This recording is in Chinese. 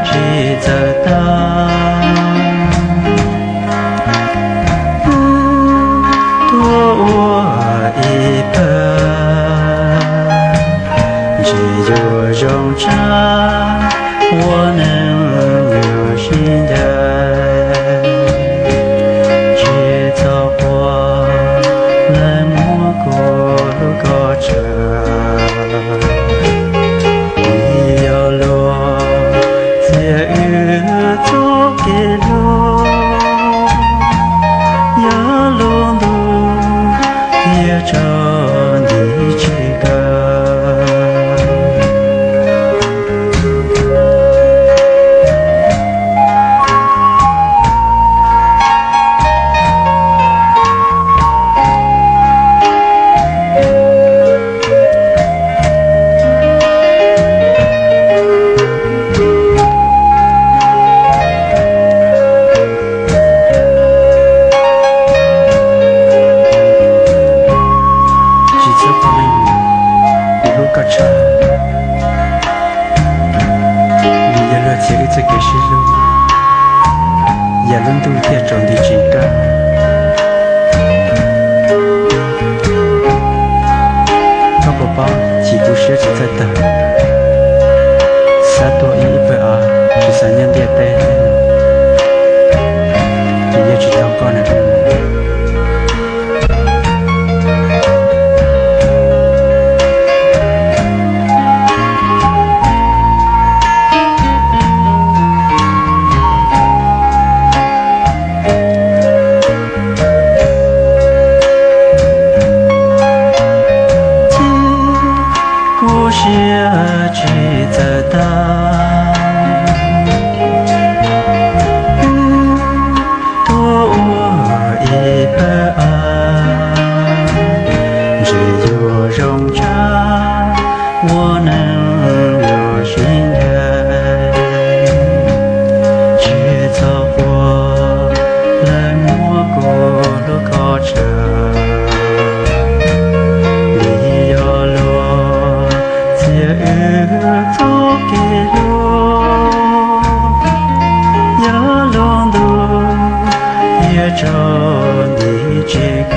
只走到多我一半，只有容差我能有心的，只造化冷漠过路高车。走给路，要路路也找你这个。这个是路，也轮到天中的这个。高宝宝几故事就在等，3多120是3年的代，你也知道高呢。故事只走到多我一半，只有容差我能有心的，只造化冷漠过路高车。走给路，要路路也找你这个。